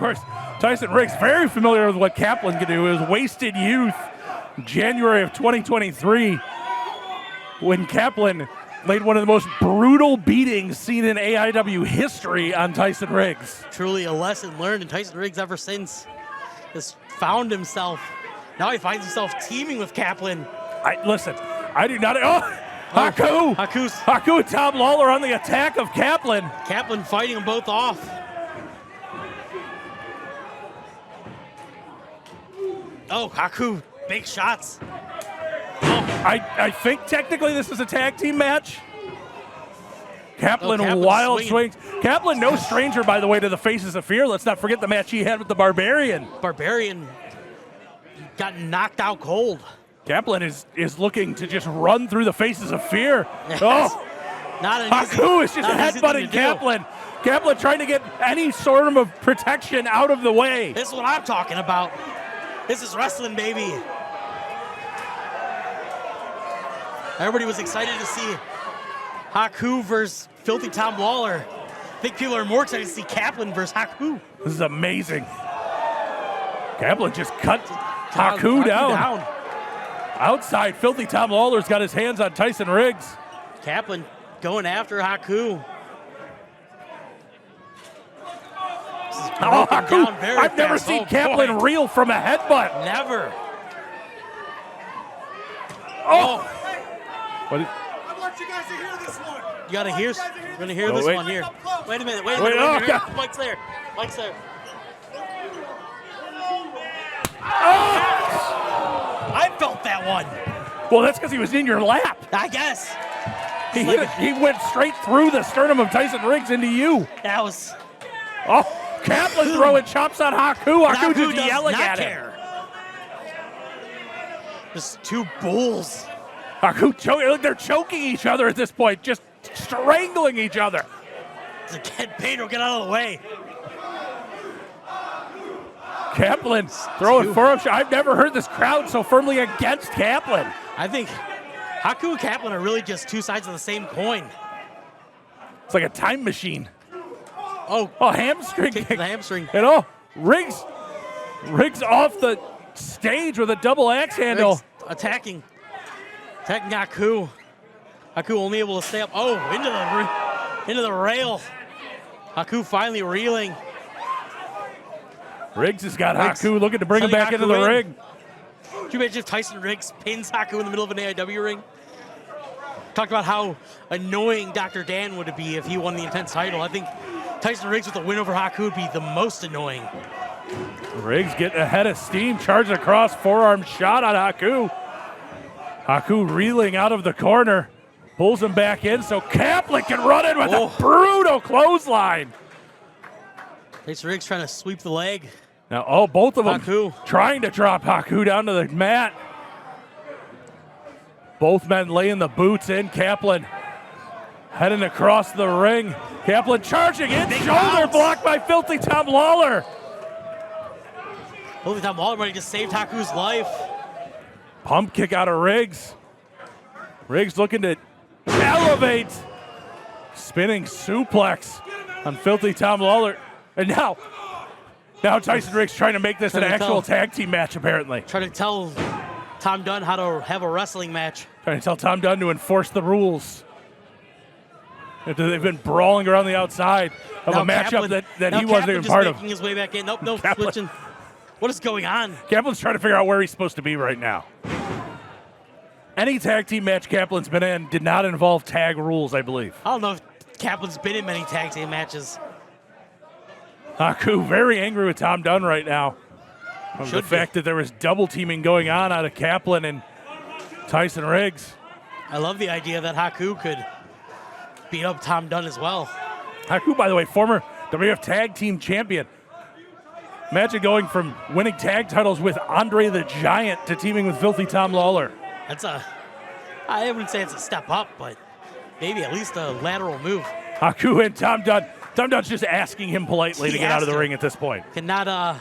course, Tyson Riggs very familiar with what Kaplan can do. It was wasted youth, January of 2023, when Kaplan laid one of the most brutal beatings seen in AIW history on Tyson Riggs. Truly a lesson learned, and Tyson Riggs ever since has found himself. Now he finds himself teaming with Kaplan. Listen, I do not. Oh, Haku! Haku and Tom Lawler on the attack of Kaplan. Kaplan fighting them both off. Oh, Haku, big shots. I think technically this is a tag team match. Kaplan Kaplan's wild swinging. swings. Kaplan, no stranger, by the way, to the Faces of Fear. Let's not forget the match he had with the Barbarian. Barbarian got knocked out cold. Kaplan is looking to just run through the Faces of Fear. Yes. Oh, Not an Haku is just not an easy thing headbutting to do. Kaplan. Kaplan trying to get any sort of protection out of the way. This is what I'm talking about. This is wrestling, baby. Everybody was excited to see Haku versus Filthy Tom Lawler. I think people are more excited to see Kaplan versus Haku. This is amazing. Kaplan just cut Haku down. Outside, Filthy Tom Lawler's got his hands on Tyson Riggs. Kaplan going after Haku. Oh, Haku! I've never seen Kaplan reel from a headbutt. Never. Oh! What is, I want you guys to hear this one. You gotta hear. You're gonna hear this wait. one here. Wait a minute. Wait a Wait, minute. oh, Here. God. Mike's there. Mike's there. I felt that one. well, that's because he was in your lap. I guess. He went straight through the sternum of Tyson Riggs into you. That was. Oh, Kaplan throwing chops on Haku. Haku just does yelling not at him. care. Just two bulls. Haku choking. They're choking each other at this point, just strangling each other. Get Pedro, get out of the way. Kaplan throwing forearm shot. I've never heard this crowd so firmly against Kaplan. I think Haku and Kaplan are really just two sides of the same coin. It's like a time machine. Oh, Hamstring kick to the hamstring. And Riggs off the stage with a double axe handle. Riggs attacking Haku. Haku only able to stay up. Oh, into the rail. Haku finally reeling. Riggs has got Haku looking to bring him back into the ring. Could you imagine if Tyson Riggs pins Haku in the middle of an AIW ring? Talked about how annoying Dr. Dan would be if he won the Intense title. I think Tyson Riggs with a win over Haku would be the most annoying. Riggs getting ahead of steam, charging across, forearm shot on Haku. Haku reeling out of the corner, pulls him back in so Kaplan can run in with a brutal clothesline. Tyson Riggs trying to sweep the leg. Now, both of them Haku trying to drop Haku down to the mat. Both men laying the boots in. Kaplan heading across the ring. Kaplan charging in, shoulder blocked by Filthy Tom Lawler. Filthy Tom Lawler just saved Haku's life. Pump kick out of Riggs. Riggs looking to elevate. Spinning suplex on Filthy Tom Lawler. And now Tyson Riggs trying to make this an actual tag team match, apparently. Trying to tell Tom Dunn how to have a wrestling match. Trying to tell Tom Dunn to enforce the rules. They've been brawling around the outside of a matchup that he wasn't even part of. Making his way back in. Nope, switching. What is going on? Kaplan's trying to figure out where he's supposed to be right now. Any tag team match Kaplan's been in did not involve tag rules, I believe. I don't know if Kaplan's been in many tag team matches. Haku very angry with Tom Dunn right now. The fact that there was double teaming going on out of Kaplan and Tyson Riggs. I love the idea that Haku could beat up Tom Dunn as well. Haku, by the way, former WF Tag Team Champion. Imagine going from winning tag titles with Andre the Giant to teaming with Filthy Tom Lawler. I wouldn't say it's a step up, but maybe at least a lateral move. Haku and Tom Dunn. Tom Dunn's just asking him politely to get out of the ring at this point. Cannot,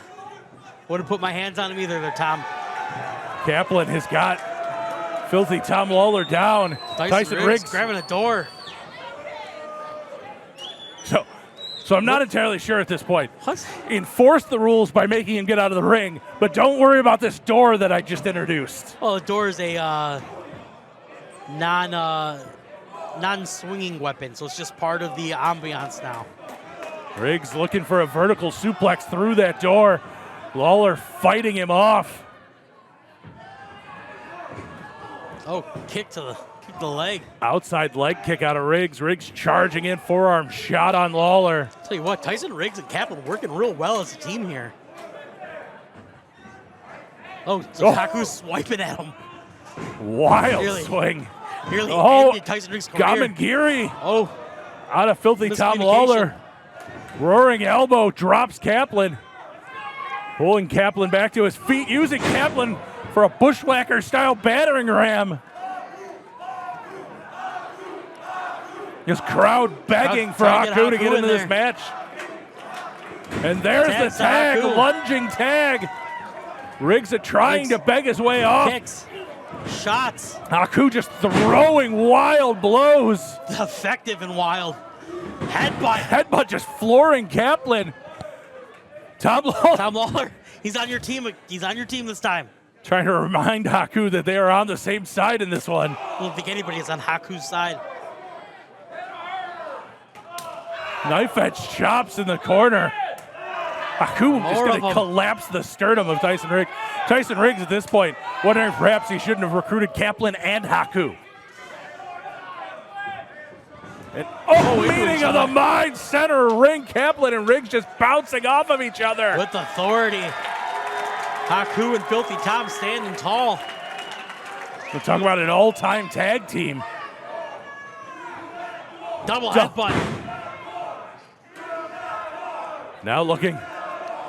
wouldn't put my hands on him either there, Tom. Kaplan has got Filthy Tom Lawler down. Tyson Riggs grabbing a door. So I'm not entirely sure at this point. What? Enforce the rules by making him get out of the ring, but don't worry about this door that I just introduced. Well, the door is a non-swinging weapon, so it's just part of the ambiance now. Riggs looking for a vertical suplex through that door. Lawler fighting him off. Oh, kick to the leg. Outside leg kick out of Riggs. Riggs charging in, forearm shot on Lawler. Tell you what, Tyson Riggs and Kaplan working real well as a team here. Oh, so Haku's swiping at him. Wild swing. Nearly Oh, ended Tyson Riggs' career. Gamangiri Oh, out of Filthy Tom Lawler. Roaring elbow drops Kaplan. Pulling Kaplan back to his feet, using Kaplan for a bushwhacker-style battering ram. This crowd begging for Haku to get into this match. And there's the tag, lunging tag. Riggs trying to beg his way off. Kicks, shots. Haku just throwing wild blows. Effective and wild. Headbutt just flooring Kaplan. Tom Lawler, he's on your team. He's on your team this time. Trying to remind Haku that they are on the same side in this one. I don't think anybody is on Haku's side. Knife edge chops in the corner. Haku is going to collapse the sternum of Tyson Riggs. Tyson Riggs at this point wondering if perhaps he shouldn't have recruited Kaplan and Haku. And meeting of the mind, center ring. Kaplan and Riggs just bouncing off of each other. With authority. Haku and Filthy Tom standing tall. We're talking about an all-time tag team. Double headbutt. Now looking.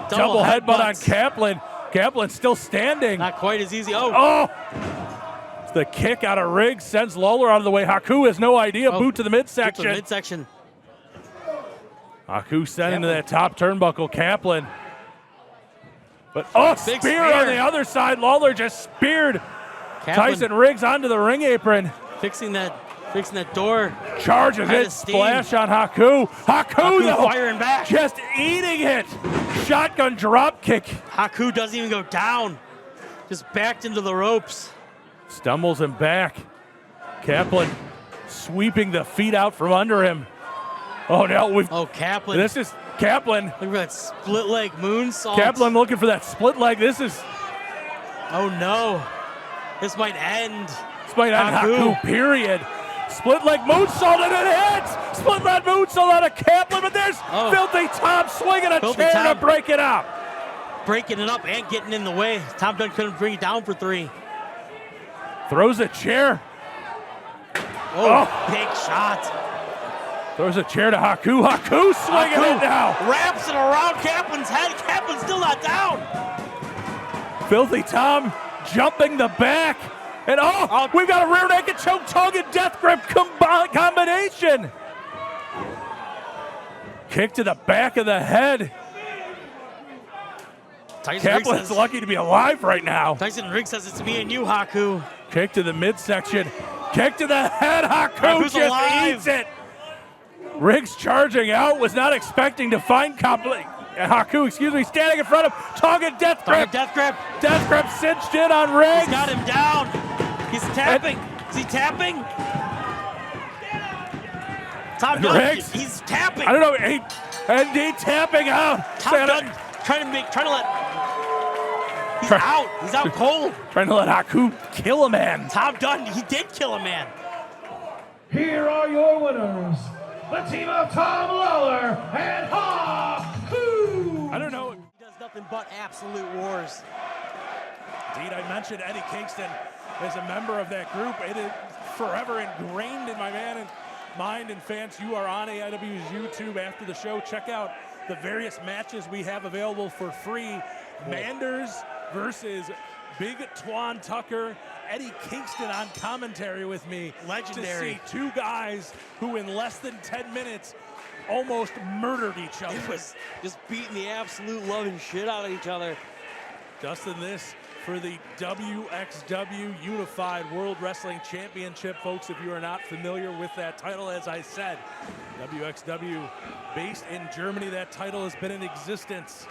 Double headbutt on Kaplan. Kaplan still standing. Not quite as easy. The kick out of Riggs sends Lawler out of the way. Haku has no idea. Boot to the midsection. Haku sent into that top turnbuckle. Kaplan. But spear on the other side. Lawler just speared Tyson Riggs onto the ring apron. Fixing that door. Charges it. Splash on Haku. Haku though, firing back. just eating it. Shotgun drop kick. Haku doesn't even go down. Just backed into the ropes. Stumbles him back. Kaplan sweeping the feet out from under him. Oh no, Kaplan. This is Kaplan. Look at that split leg moonsault. Kaplan looking for that split leg. This is. Oh no. This might end. This might end Haku, period. Split leg moonsault and it hits. Split leg moonsault out of Kaplan, but there's Filthy Tom swinging a chair to break it up. Breaking it up and getting in the way. Tom Dunn couldn't bring it down for 3. Throws a chair. Big shot. Throws a chair to Haku. Haku swinging it now. Wraps it around Kaplan's head. Kaplan's still not down. Filthy Tom jumping the back. And we've got a rear naked choke, tongue, and death grip combination. Kick to the back of the head. Kaplan's lucky to be alive right now. Tyson Riggs says it's me and you, Haku. Kick to the midsection. Kick to the head. Haku just eats it. Riggs charging out. Was not expecting to find Haku, standing in front of tongue and death grip. Death grip. Death grip cinched in on Riggs. He's got him down. He's tapping. Is he tapping? Tom Dunn, he's tapping. I don't know. He's tapping out. Tom Dunn trying to let. He's out. He's out cold. Trying to let Haku kill a man. Tom Dunn, he did kill a man. Here are your winners. The team of Tom Lawler and Haku. I don't know. He does nothing but absolute wars. Indeed, I mentioned Eddie Kingston as a member of that group. It is forever ingrained in my mind. And fans, you are on AIW's YouTube after the show. Check out the various matches we have available for free. Manders versus Big Twan Tucker. Eddie Kingston on commentary with me. Legendary. To see two guys who in less than 10 minutes almost murdered each other. It was just beating the absolute loving shit out of each other. Dustin, this for the WXW Unified World Wrestling Championship. Folks, if you are not familiar with that title, as I said, WXW based in Germany, that title has been in existence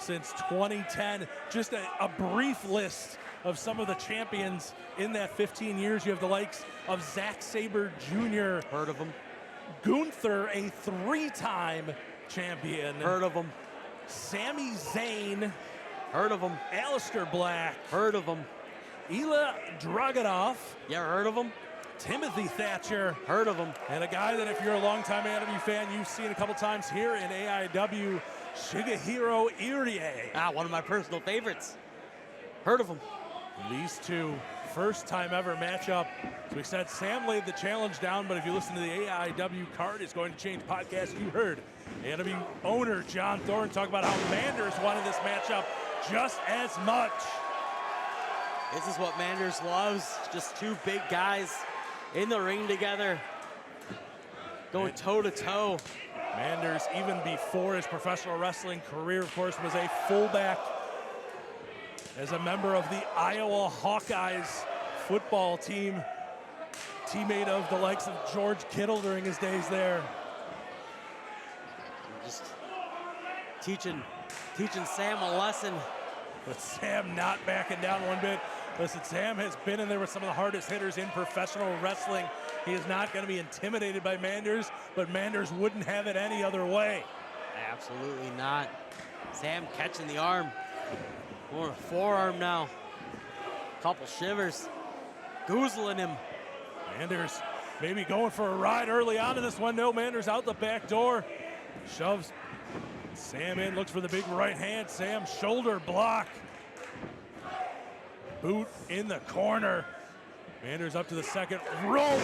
since 2010. Just a brief list of some of the champions in that 15 years. You have the likes of Zack Sabre Jr. Heard of him. Gunther, a 3-time champion. Heard of him. Sami Zayn. Heard of him. Aleister Black. Heard of him. Ilya Dragunov. You ever heard of him? Timothy Thatcher. Heard of him. And a guy that if you're a longtime AIW fan, you've seen a couple times here in AIW, Shigehiro Irie. One of my personal favorites. Heard of him. These two, first time ever matchup. As we said, Sam laid the challenge down, but if you listen to the AIW Card Is Going to Change podcast, you heard AIW owner John Thorne talk about how Manders wanted this matchup just as much. This is what Manders loves. Just two big guys in the ring together, going toe to toe. Manders, even before his professional wrestling career, of course, was a fullback as a member of the Iowa Hawkeyes football team, teammate of the likes of George Kittle during his days there. Just teaching Sam a lesson. But Sam not backing down one bit. Listen, Sam has been in there with some of the hardest hitters in professional wrestling. He is not going to be intimidated by Manders, but Manders wouldn't have it any other way. Absolutely not. Sam catching the arm. Going a forearm now. Couple shivers. Goozling him. Manders maybe going for a ride early on in this one. No, Manders out the back door. Shoves Sam in, looks for the big right hand. Sam shoulder block. Boot in the corner. Manders up to the second rope.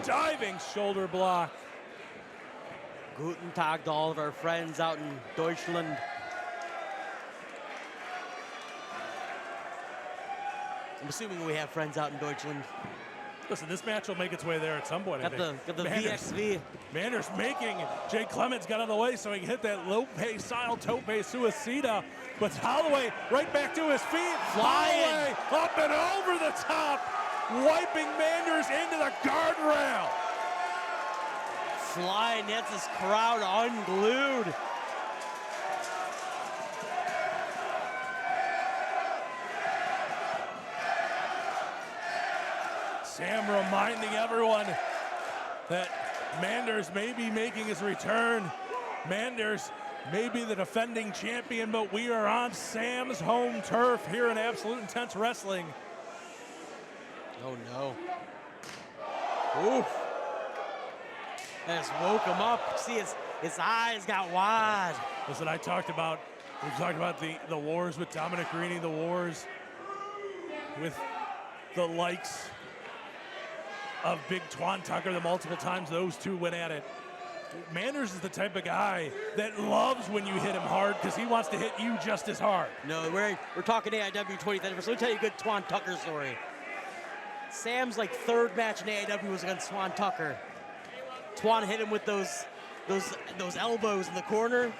Diving shoulder block. Guten Tag to all of our friends out in Deutschland. I'm assuming we have friends out in Deutschland. Listen, this match will make its way there at some point. Got the VXV. Manders making Jay Clements got on the way so he can hit that Lope style tope suicida. But Holloway right back to his feet. Flying. Holloway up and over the top, wiping Manders into the guardrail. Flying, that's this crowd unglued. Sam reminding everyone that Manders may be making his return. Manders may be the defending champion, but we are on Sam's home turf here in Absolute Intense Wrestling. Oh no. Oof. That just woke him up. See, his eyes got wide. Listen, we've talked about the wars with Dominic Greeny, the wars with the likes of Big Twan Tucker, the multiple times those two went at it. Manders is the type of guy that loves when you hit him hard because he wants to hit you just as hard. No, we're talking AIW 20th anniversary. Let me tell you a good Twan Tucker story. Sam's third match in AIW was against Twan Tucker. Twan hit him with those elbows in the corner.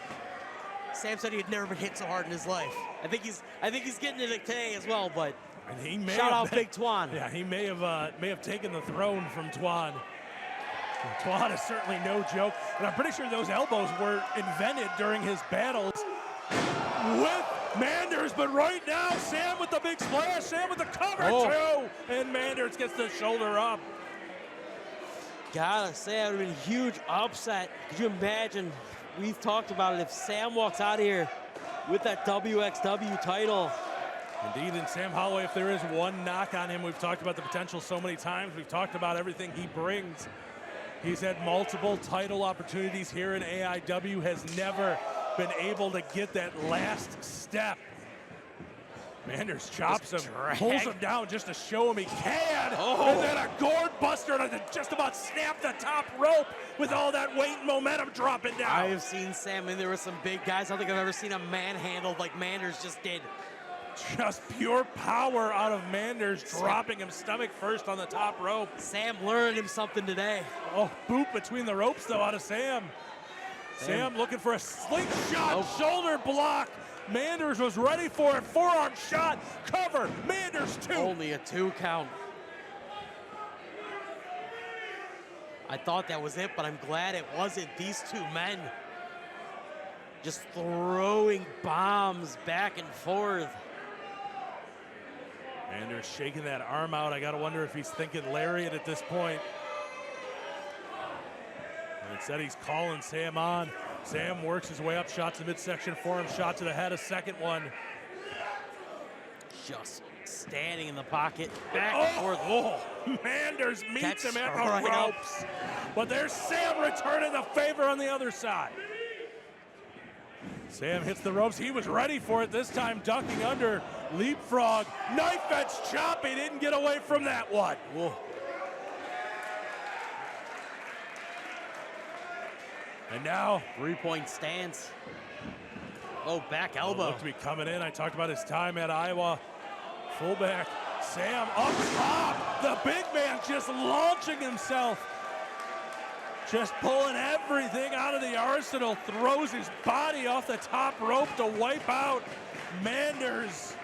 Sam said he had never been hit so hard in his life. I think he's getting it today as well, but and he may shout out Big Twan. Yeah, he may have taken the throne from Twan. Twan is certainly no joke, and I'm pretty sure those elbows were invented during his battles with Manders. But right now, Sam with the big splash, Sam with the cover too, and Manders gets the shoulder up. Gotta say, that would have been a huge upset. Could you imagine? We've talked about it. If Sam walks out of here with that WXW title. Indeed, and Sam Holloway, if there is one knock on him, we've talked about the potential so many times. We've talked about everything he brings. He's had multiple title opportunities here in AIW, has never been able to get that last step. Manders chops him, pulls him down just to show him he can. And then a gourd buster to just about snap the top rope with all that weight and momentum dropping down. I have seen Sam in there with some big guys. I don't think I've ever seen a manhandled like Manders just did. Just pure power out of Manders, dropping him stomach first on the top rope. Sam learned him something today. Oh, boot between the ropes, though, out of Sam. Sam looking for a slingshot shoulder block. Manders was ready for it. Forearm shot, cover, Manders 2. Only a 2 count. I thought that was it, but I'm glad it wasn't. These two men just throwing bombs back and forth. Manders shaking that arm out. I got to wonder if he's thinking lariat at this point. And instead he's calling Sam on. Sam works his way up, shot to the midsection, forearm shot to the head, a second one. Just standing in the pocket, back and forth. Oh, Manders meets him at the right ropes. But there's Sam returning the favor on the other side. Sam hits the ropes. He was ready for it this time, ducking under. Leapfrog, knife edge chop. He didn't get away from that one. Whoa. And now, 3-point stance. Oh, back elbow. Looked to be coming in. I talked about his time at Iowa. Fullback, Sam up top. The big man just launching himself. Just pulling everything out of the arsenal. Throws his body off the top rope to wipe out Manders.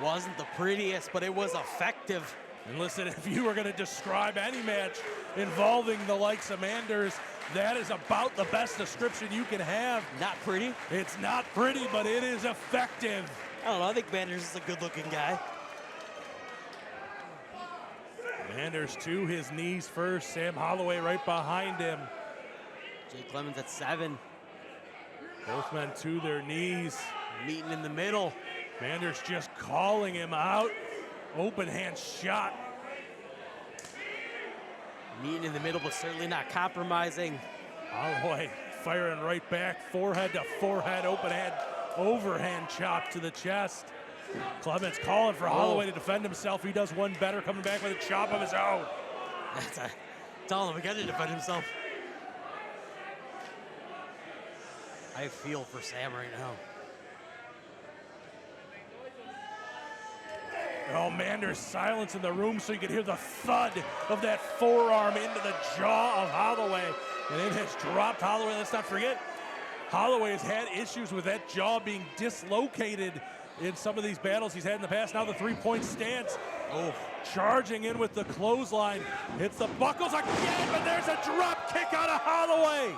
Wasn't the prettiest, but it was effective. And listen, if you were going to describe any match involving the likes of Manders, that is about the best description you can have. Not pretty. It's not pretty, but it is effective. I don't know. I think Manders is a good-looking guy. Manders to his knees first. Sam Holloway right behind him. Jay Clemens at 7. Both men to their knees. Meeting in the middle. Manders just calling him out. Open hand shot. Meeting in the middle, but certainly not compromising. Holloway firing right back. Forehead to forehead. Open hand. Overhand chop to the chest. Clemens calling for Holloway to defend himself. He does one better, coming back with a chop of his own. Tell him again to defend himself. I feel for Sam right now. Oh, Manders silence in the room so you could hear the thud of that forearm into the jaw of Holloway. And it has dropped Holloway. Let's not forget, Holloway has had issues with that jaw being dislocated in some of these battles he's had in the past. Now the 3-point stance. Oh, charging in with the clothesline. Hits the buckles again, but there's a drop kick out of Holloway.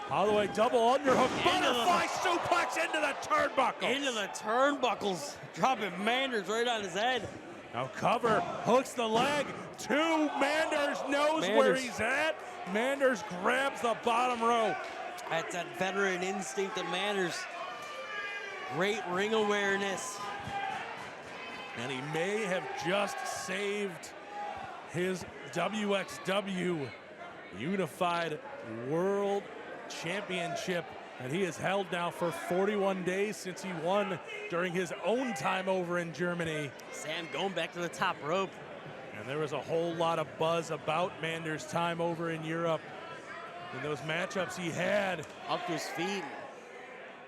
Holloway double underhook, butterfly suplex into the turnbuckles. Into the turnbuckles, dropping Manders right on his head. Now cover, hooks the leg, 2, Manders knows where he's at. Manders grabs the bottom rope. That's that veteran instinct of Manders. Great ring awareness. And he may have just saved his WXW Unified World Championship that he has held now for 41 days since he won during his own time over in Germany. Sam going back to the top rope. And there was a whole lot of buzz about Manders' time over in Europe in those matchups he had. Up to his feet.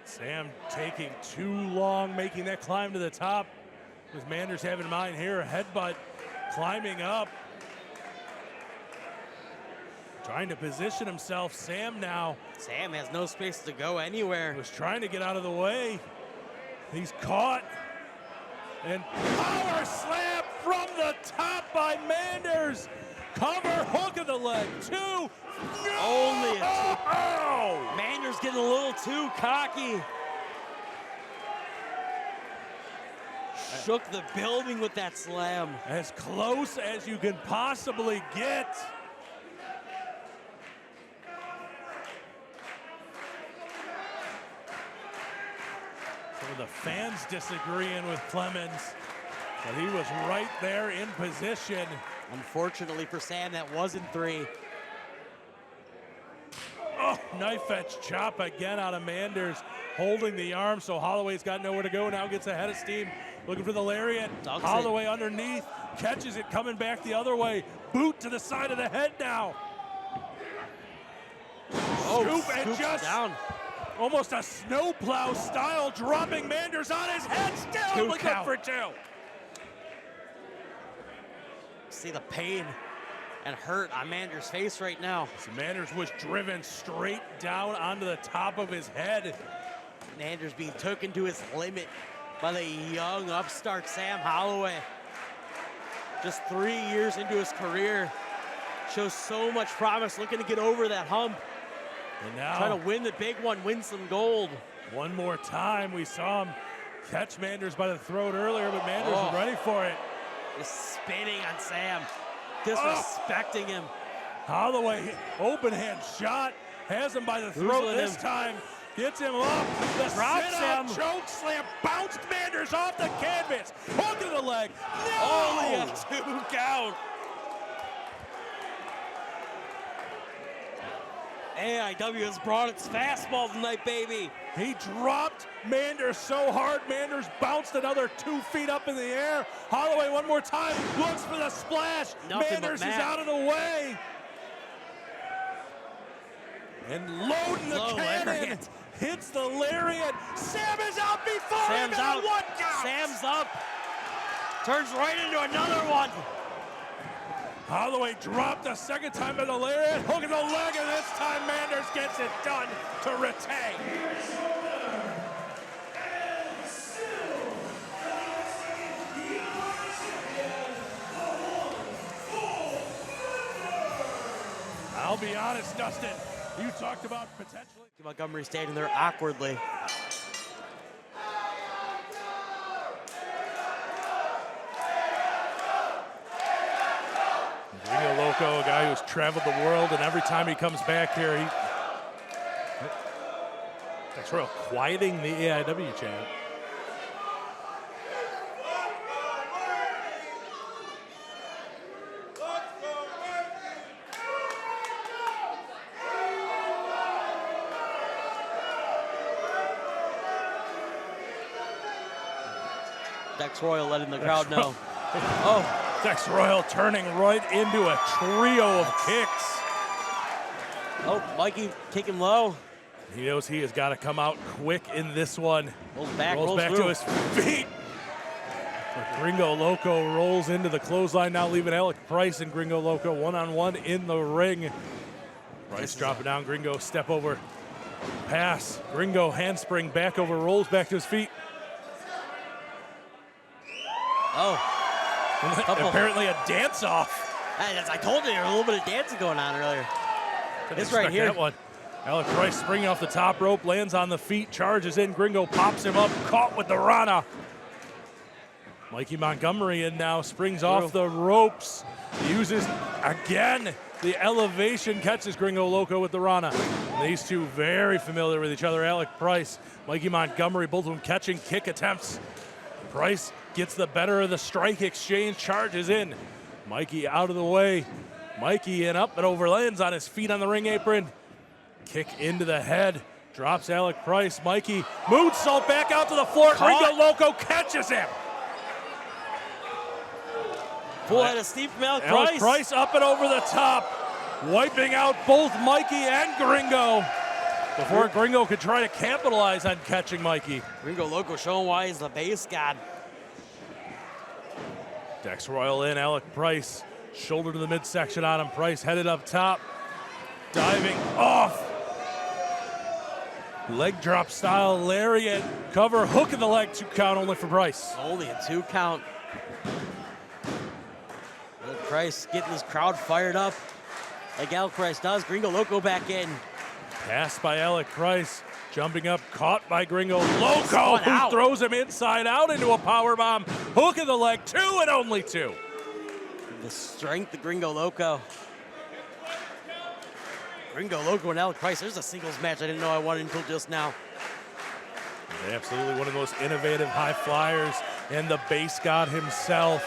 Sam taking too long making that climb to the top. Was Manders having in mind here, a headbutt climbing up. Trying to position himself, Sam now. Sam has no space to go anywhere. Was trying to get out of the way. He's caught. And power slam from the top by Manders. Cover, hook of the leg, 2. No! Only a 2. Oh! Manders getting a little too cocky. Shook the building with that slam. As close as you can possibly get. Some of the fans disagreeing with Clemens, but he was right there in position. Unfortunately for Sam, that wasn't 3. Oh, knife edge chop again out of Manders, holding the arm, so Holloway's got nowhere to go. Now gets ahead of steam, looking for the lariat. Holloway underneath, catches it, coming back the other way. Boot to the side of the head now. Oh, Scoop and just down. Almost a snowplow style, dropping Manders on his head, still only good for 2. See the pain and hurt on Manders' face right now. So Manders was driven straight down onto the top of his head. Manders being taken to his limit by the young upstart Sam Holloway. Just 3 years into his career. Shows so much promise, looking to get over that hump. And now, trying to win the big one, win some gold. One more time, we saw him catch Manders by the throat earlier, but Manders was ready for it. Just spinning on Sam, disrespecting him. Holloway, open hand shot, has him by the throat this time. Gets him up, the sit-up choke slam, bounced Manders off the canvas, hook to the leg. No! Only a 2 count. AIW has brought its fastball tonight, baby. He dropped Manders so hard, Manders bounced another 2 feet up in the air. Holloway one more time, looks for the splash. Manders is out of the way. And loading the cannon. Lariat. Hits the lariat. Sam is out before Sam's him. out. 1 count. Sam's up. Turns right into another one. Holloway dropped a second time in the lariat, hooking the leg, and this time Manders gets it done to retain. I'll be honest, Dustin, you talked about potentially. Montgomery standing there awkwardly. Gringo Loco, a guy who's traveled the world, and every time he comes back here, that's real quieting the AIW chant. Dex Royal letting the crowd know. Dex Royal turning right into a trio of kicks. Oh, Mikey kicking low. He knows he has got to come out quick in this one. Rolls back to his feet. But Gringo Loco rolls into the clothesline, now leaving Alec Price and Gringo Loco one-on-one in the ring. Price dropping down, Gringo step over, pass. Gringo handspring back over, rolls back to his feet. Apparently a dance-off. I told you there was a little bit of dancing going on earlier. This right here. That one. Alec Price springing off the top rope, lands on the feet, charges in. Gringo pops him up, caught with the Rana. Mikey Montgomery in now, springs off the ropes, uses again the elevation, catches Gringo Loco with the Rana. And these two very familiar with each other. Alec Price, Mikey Montgomery, both of them catching kick attempts. Price gets the better of the strike exchange, charges in. Mikey out of the way. Mikey in up and over, lands on his feet on the ring apron. Kick into the head, drops Alec Price. Mikey moonsault back out to the floor. Gringo Loco catches him. Full head of steam from Alec Price. Alec Price up and over the top, wiping out both Mikey and Gringo before Gringo could try to capitalize on catching Mikey. Gringo Loco showing why he's the base god. Dex Royal in, Alec Price, shoulder to the midsection on him. Price headed up top, diving off. Leg drop style lariat, cover, hook in the leg, 2 count only for Price. Only a 2 count. Alec Price getting this crowd fired up like Alec Price does. Gringo Loco back in. Pass by Alec Price, jumping up, caught by Gringo Loco, who throws him inside out into a powerbomb. Hook in the leg, 2 and only 2. The strength of Gringo Loco. Gringo Loco and Alec Price, there's a singles match I didn't know I wanted until just now. Absolutely one of the most innovative high flyers, and the base god himself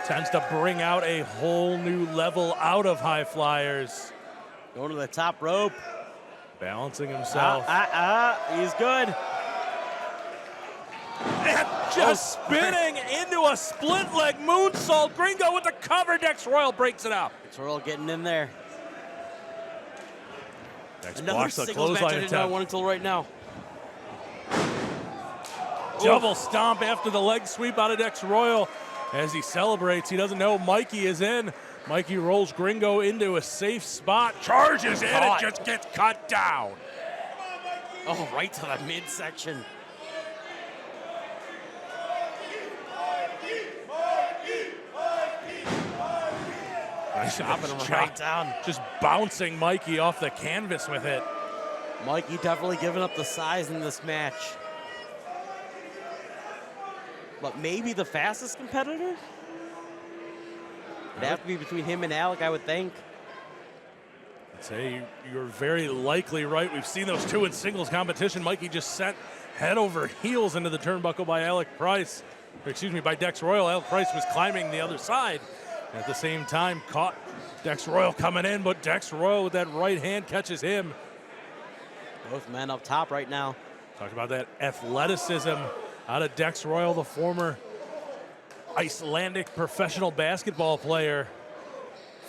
tends to bring out a whole new level out of high flyers. Going to the top rope. Balancing himself. He's good. And just spinning into a split leg moonsault. Gringo with the cover. Dex Royal breaks it out. Dex Royal getting in there. Dex another singles match I didn't know I wanted until right now. Double stomp after the leg sweep out of Dex Royal. As he celebrates, he doesn't know Mikey is in. Mikey rolls Gringo into a safe spot, charges in, and just gets cut down. Oh, right to the midsection. Nice Chopping him right down. Just bouncing Mikey off the canvas with it. Mikey definitely giving up the size in this match. But maybe the fastest competitor? It'd have to be between him and Alec, I would think. I'd say you're very likely right. We've seen those two in singles competition. Mikey just sent head over heels into the turnbuckle by by Dex Royal. Alec Price was climbing the other side. At the same time, caught Dex Royal coming in, but Dex Royal with that right hand catches him. Both men up top right now. Talk about that athleticism out of Dex Royal, the former Icelandic professional basketball player.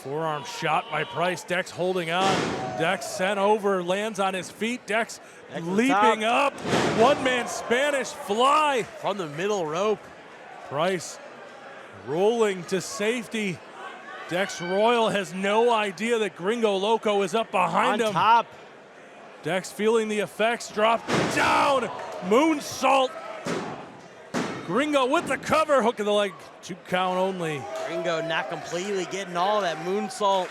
Forearm shot by Price. Dex holding on. Dex sent over, lands on his feet. Dex leaping up. One-man Spanish fly. From the middle rope. Price rolling to safety. Dex Royal has no idea that Gringo Loco is up behind him. On top. Dex feeling the effects, drop down. Moonsault. Gringo with the cover, hook of the leg, 2 count only. Gringo not completely getting all of that moonsault.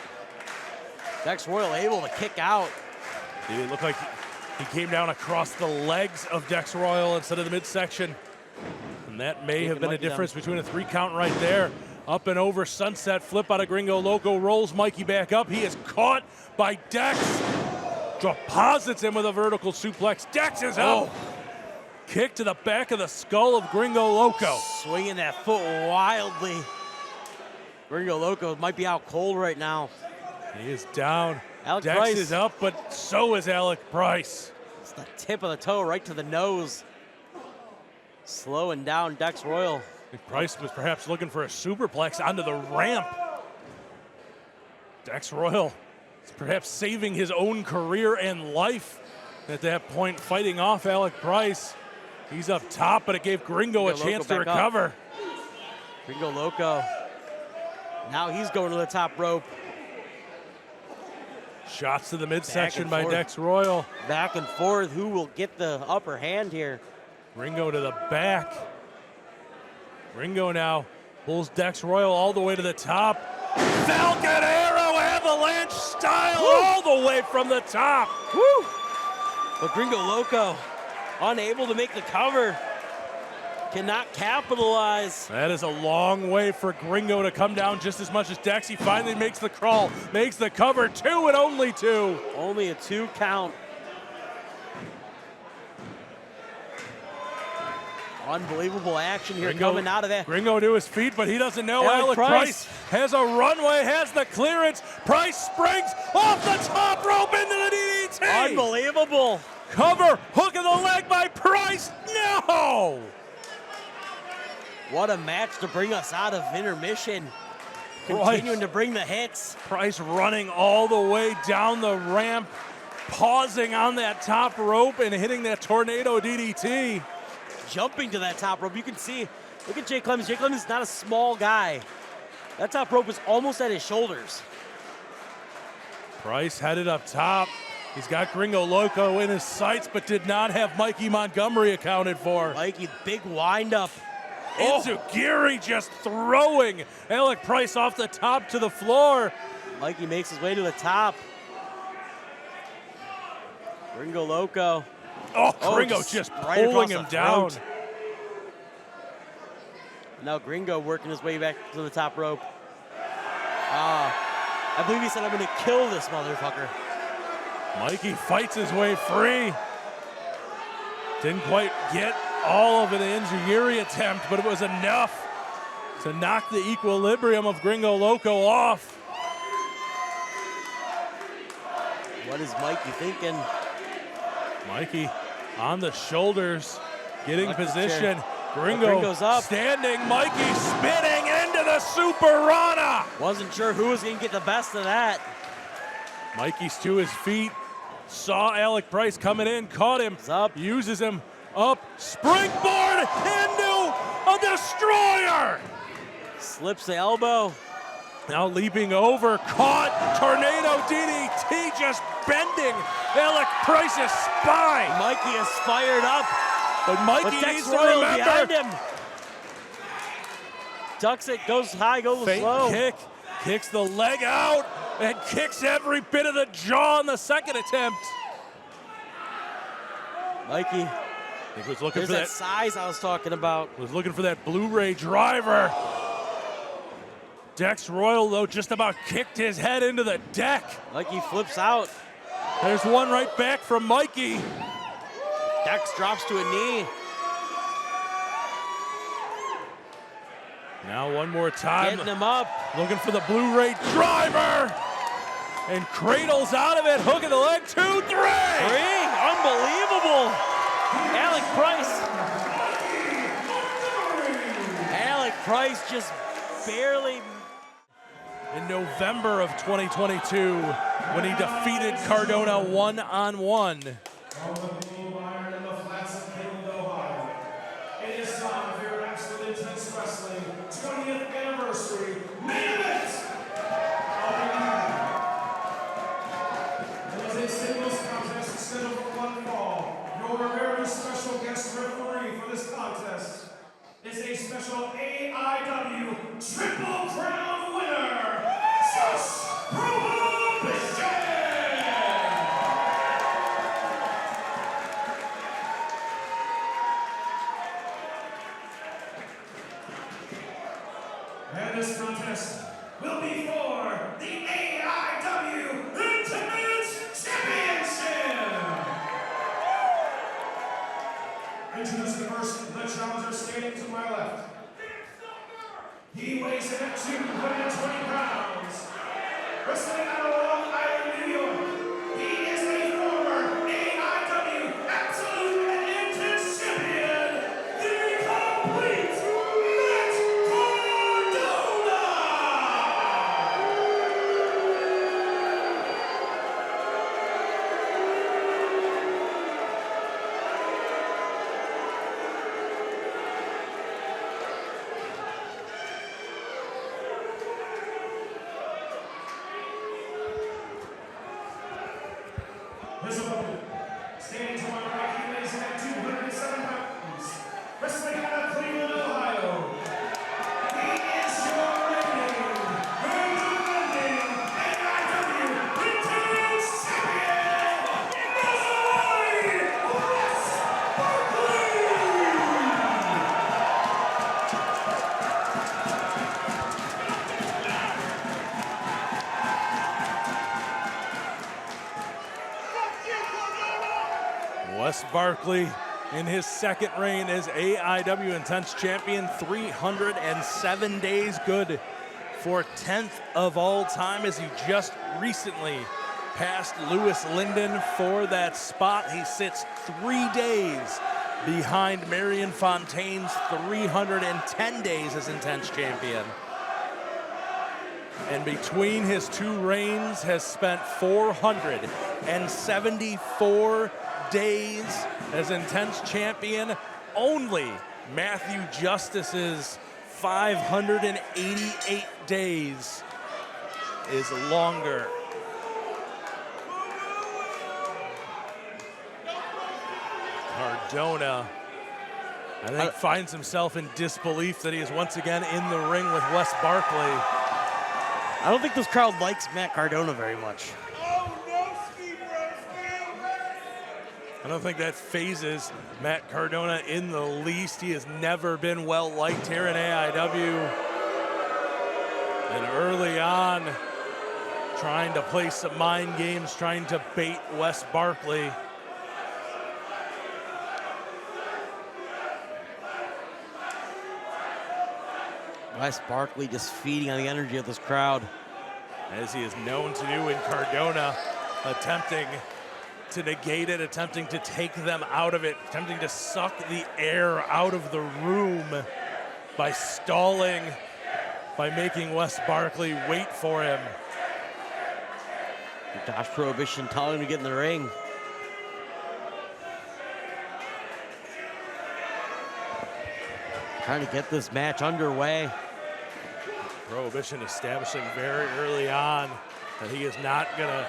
Dex Royal able to kick out. It looked like he came down across the legs of Dex Royal instead of the midsection. And that may have been a difference between a 3 count right there. Up and over, sunset flip out of Gringo Loco, rolls Mikey back up. He is caught by Dex. Deposits him with a vertical suplex. Dex is up. Kick to the back of the skull of Gringo Loco. Swinging that foot wildly. Gringo Loco might be out cold right now. He is down. Alec Dex Price is up, but so is Alec Price. It's the tip of the toe right to the nose. Slowing down Dex Royal. Price was perhaps looking for a superplex onto the ramp. Dex Royal is perhaps saving his own career and life at that point, fighting off Alec Price. He's up top, but it gave Gringo a chance to recover. Gringo Loco. Now he's going to the top rope. Shots to the midsection by Dex Royal. Back and forth. Who will get the upper hand here? Gringo to the back. Gringo now pulls Dex Royal all the way to the top. Falcon Arrow avalanche style all the way from the top. Woo! But Gringo Loco unable to make the cover. Cannot capitalize. That is a long way for Gringo to come down just as much as Dex. He finally makes the crawl, makes the cover, 2 and only 2. Only a 2 count. Unbelievable action here coming out of that. Gringo to his feet, but he doesn't know Alec Price has a runway, has the clearance. Price springs off the top rope into the DDT. Unbelievable. Cover, hook of the leg by Price. No! What a match to bring us out of intermission. Continuing to bring the hits. Price running all the way down the ramp, pausing on that top rope and hitting that tornado DDT. Jumping to that top rope. You can see, look at Jay Clemens. Jay Clemens is not a small guy. That top rope is almost at his shoulders. Price headed up top. He's got Gringo Loco in his sights, but did not have Mikey Montgomery accounted for. Mikey, big windup. Enzuguri just throwing Alec Price off the top to the floor. Mikey makes his way to the top. Gringo Loco. Gringo just pulling him down. Now Gringo working his way back to the top rope. I believe he said, I'm going to kill this motherfucker. Mikey fights his way free. Didn't quite get all of an Enzuguri attempt, but it was enough to knock the equilibrium of Gringo Loco off. What is Mikey thinking? Mikey on the shoulders, getting position. Gringo's up. Standing, Mikey spinning into the Super Rana. Wasn't sure who was going to get the best of that. Mikey's to his feet, saw Alec Price coming in, caught him, uses him up, springboard into a destroyer. Slips the elbow. Now leaping over, caught, tornado DDT, just bending Alec Price's spine. Mikey is fired up. But Mikey needs to Royal remember. behind him. Ducks it, goes high, goes Fake slow. kick, kicks the leg out, and kicks every bit of the jaw in the second attempt. Mikey, He was looking there's for that that. size I was talking about. Was looking for that Blu-ray driver. Dex Royal, though, just about kicked his head into the deck. Mikey flips out. There's one right back from Mikey. Dex drops to a knee. Now one more time. Getting him up. Looking for the Blu-ray driver. And cradles out of it, hooking the leg, 2, 3. Unbelievable. Alec Price. Alec Price just barely. In November of 2022, when he defeated Cardona one-on-one. From the Blue Iron and the Flats of Cleveland, Ohio. It is time for your Absolute Intense Wrestling 20th Anniversary Main Event of the evening. It is a singles contest scheduled for one fall. Your very special guest referee for this contest is a special AIW Triple Crown winner, Josh Prohibition! And this contest will be for the AIW Intimate Championship! Introducing first, the challenger standing to my left. He weighs in at 220 pounds. Wrestling out of Long Island, New York. He is a former AIW Absolute and Intense Champion, the complete Matt Cardona! His opponent, standing to my right, he weighs in at 207 pounds. Wrestling out of Cleveland, Ohio. He is your reigning and defending AIW Intimate Champion, Wes Barkley! Wes Barkley in his second reign as AIW Intense Champion, 307 days good for 10th of all time, as he just recently passed Lewis Linden for that spot. He sits 3 days behind Marion Fontaine's 310 days as Intense Champion. And between his two reigns has spent 474 days as Intense Champion. Only Matthew Justice's 588 days is longer. Cardona, I think, finds himself in disbelief that he is once again in the ring with Wes Barkley. I don't think this crowd likes Matt Cardona very much. I don't think that phases Matt Cardona in the least. He has never been well liked here in AIW. And early on, trying to play some mind games, trying to bait Wes Barkley. Wes Barkley just feeding on the energy of this crowd. As he is known to do in Cardona, attempting to negate it, attempting to take them out of it, attempting to suck the air out of the room by stalling, by making Wes Barkley wait for him. Josh Prohibition telling him to get in the ring. Trying to get this match underway. Prohibition establishing very early on that he is not going to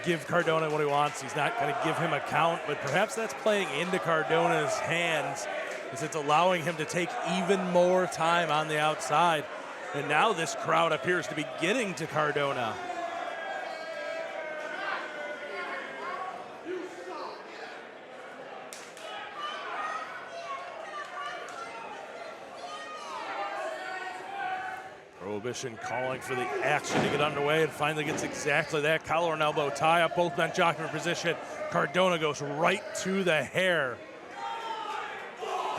give Cardona what he wants. He's not going to give him a count, but perhaps that's playing into Cardona's hands, as it's allowing him to take even more time on the outside. And now this crowd appears to be getting to Cardona. Prohibition calling for the action to get underway, and finally gets exactly that. Collar and elbow tie up, both men jockeying for position. Cardona goes right to the hair.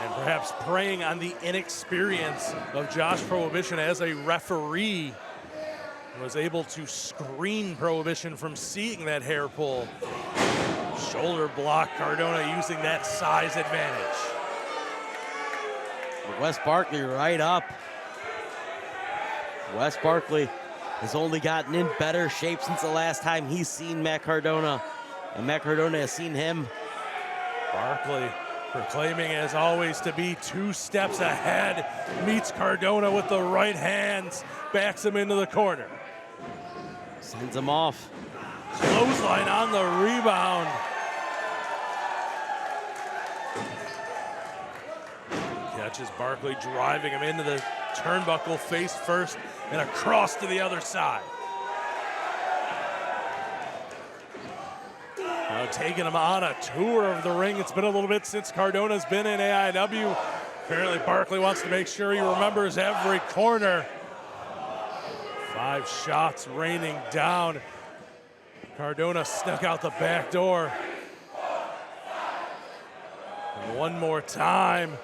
And perhaps preying on the inexperience of Josh Prohibition as a referee, was able to screen Prohibition from seeing that hair pull. Shoulder block, Cardona using that size advantage. Wes Barkley right up. Wes Barkley has only gotten in better shape since the last time he's seen Matt Cardona, and Matt Cardona has seen him. Barkley proclaiming, as always, to be 2 steps ahead, meets Cardona with the right hands, backs him into the corner. Sends him off. Clothesline on the rebound. Catches Barkley, driving him into the turnbuckle face first and across to the other side. Now taking him on a tour of the ring. It's been a little bit since Cardona's been in AIW. Apparently Barkley wants to make sure he remembers every corner. 5 shots raining down. Cardona snuck out the back door. And one more time.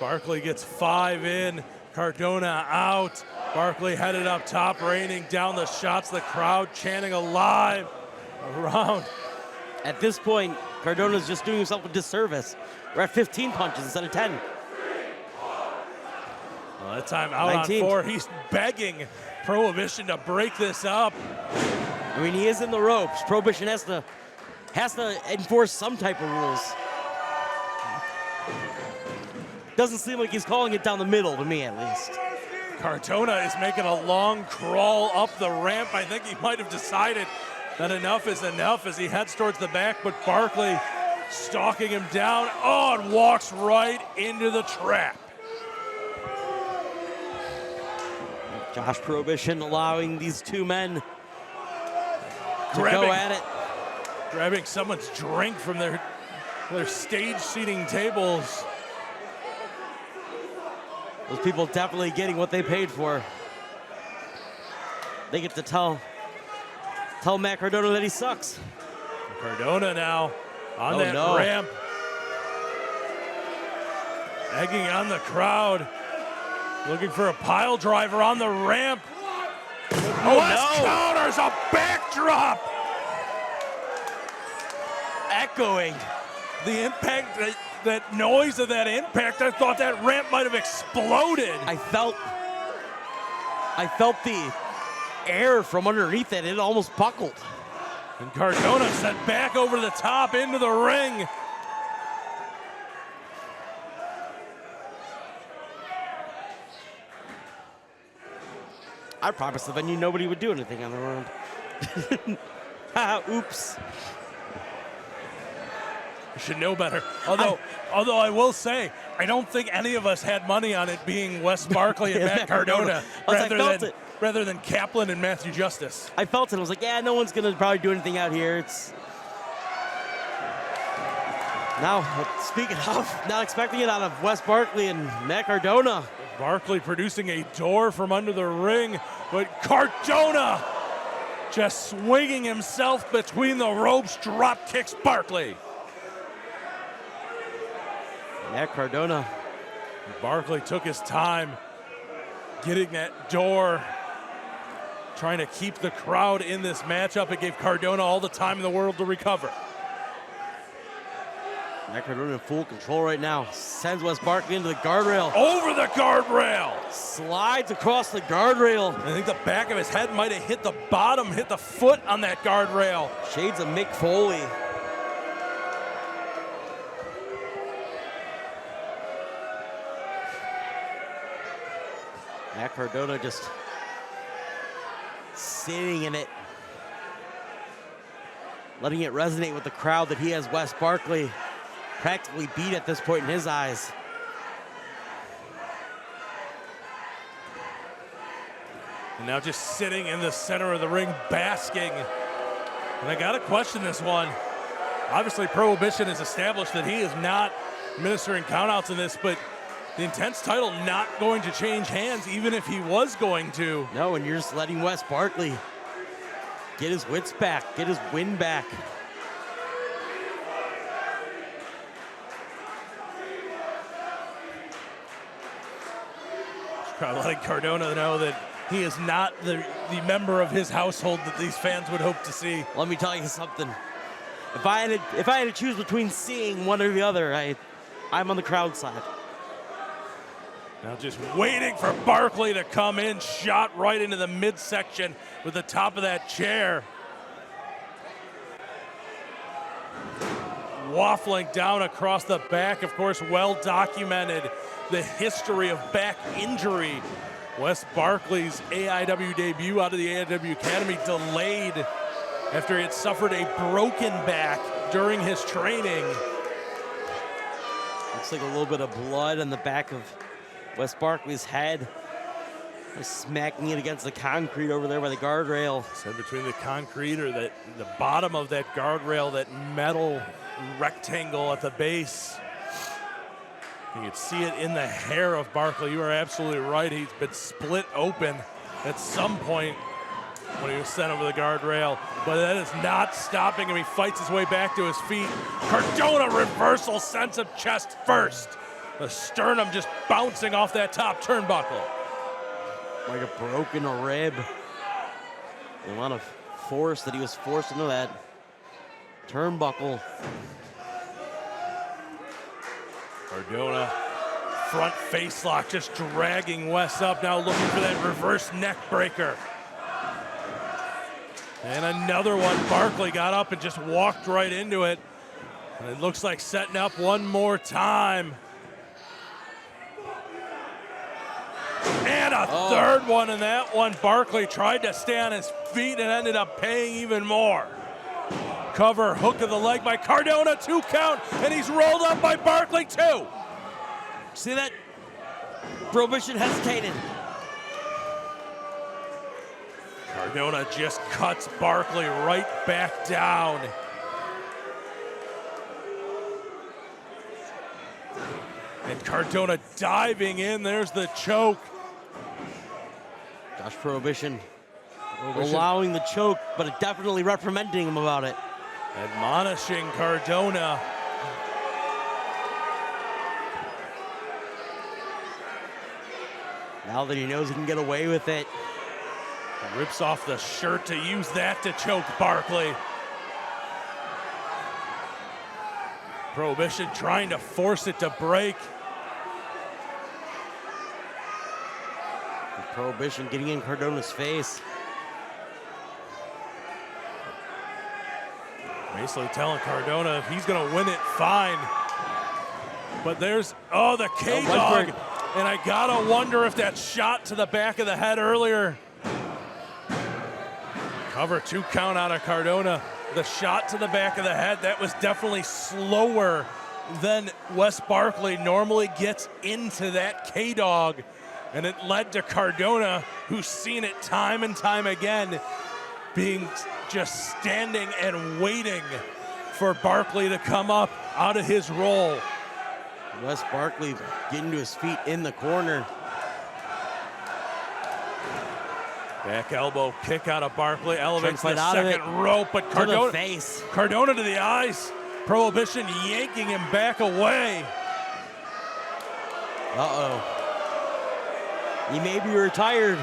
Barkley gets 5 in. Cardona out. Barkley headed up top, raining down the shots. The crowd chanting alive around. At this point, Cardona's just doing himself a disservice. We're at 15 punches instead of 10. Well, that time out 19. on 4. He's begging Prohibition to break this up. I mean, he is in the ropes. Prohibition has to enforce some type of rules. Doesn't seem like he's calling it down the middle, to me at least. Cardona is making a long crawl up the ramp. I think he might have decided that enough is enough as he heads towards the back, but Barkley stalking him down. Oh, and walks right into the trap. Josh Prohibition allowing these 2 men to Grabbing- go at it. Grabbing someone's drink from their stage seating tables. Those people definitely getting what they paid for. They get to tell Matt Cardona that he sucks. Cardona now on Oh, that no. ramp. Egging on the crowd. Looking for a pile driver on the ramp. West counters a backdrop. Echoing. The impact, that noise of that impact, I thought that ramp might have exploded. I felt the air from underneath it. It almost buckled. And Cardona sent back over the top into the ring. I promised the venue nobody would do anything on the round. Oops. You should know better. Although I will say, I don't think any of us had money on it being Wes Barkley and Matt Cardona rather than Kaplan and Matthew Justice. I felt it. I was like, yeah, no one's going to probably do anything out here. It's now, speaking of, not expecting it out of Wes Barkley and Matt Cardona. Barkley producing a door from under the ring, but Cardona just swinging himself between the ropes, drop kicks Barkley. Matt Cardona. Barkley took his time getting that door, trying to keep the crowd in this matchup. It gave Cardona all the time in the world to recover. Matt Cardona in full control right now. Sends Wes Barkley into the guardrail. Over the guardrail. Slides across the guardrail. I think the back of his head might have hit the bottom, hit the foot on that guardrail. Shades of Mick Foley. Matt Cardona just sitting in it, letting it resonate with the crowd that he has Wes Barkley practically beat at this point in his eyes. And now just sitting in the center of the ring, basking. And I gotta question this one. Obviously, Prohibition has established that he is not administering countouts in this, but the Intense title not going to change hands, even if he was going to. No, and you're just letting Wes Barkley get his wits back, get his win back. Probably letting Cardona know that he is not the member of his household that these fans would hope to see. Let me tell you something. If I had to choose between seeing one or the other, I'm on the crowd side. Now just waiting for Barkley to come in, shot right into the midsection with the top of that chair. Waffling down across the back, of course, well documented the history of back injury. Wes Barkley's AIW debut out of the AIW Academy delayed after he had suffered a broken back during his training. Looks like a little bit of blood on the back of Wes Barkley's head. Smacking it against the concrete over there by the guardrail. So between the concrete or the bottom of that guardrail, that metal rectangle at the base. You can see it in the hair of Barkley. You are absolutely right. He's been split open at some point when he was sent over the guardrail, but that is not stopping him. He fights his way back to his feet. Cardona reversal, sense of chest first. The sternum just bouncing off that top turnbuckle. Like a broken rib. The amount of force that he was forced into that turnbuckle. Cardona, front face lock, just dragging Wes up, now looking for that reverse neck breaker. And another one. Barkley got up and just walked right into it. And it looks like setting up one more time. And a third one, and that one Barkley tried to stay on his feet and ended up paying even more. Cover, hook of the leg by Cardona, 2 count, and he's rolled up by Barkley, 2. See that? Prohibition hesitated. Cardona just cuts Barkley right back down. And Cardona diving in, there's the choke. Gosh, Prohibition allowing the choke, but definitely reprimanding him about it. Admonishing Cardona. Now that he knows he can get away with it. Rips off the shirt to use that to choke Barkley. Prohibition trying to force it to break. Prohibition getting in Cardona's face. Basically telling Cardona if he's going to win it, fine. But there's, the K-Dog. And I got to wonder if that shot to the back of the head earlier. Cover, 2 count out of Cardona. The shot to the back of the head, that was definitely slower than Wes Barkley normally gets into that K-Dog. And it led to Cardona, who's seen it time and time again, being just standing and waiting for Barkley to come up out of his roll. Wes Barkley getting to his feet in the corner. Back elbow kick out of Barkley, elevates the out second rope, but Cardona, to the face. Cardona to the eyes. Prohibition yanking him back away. Uh-oh. He may be retired,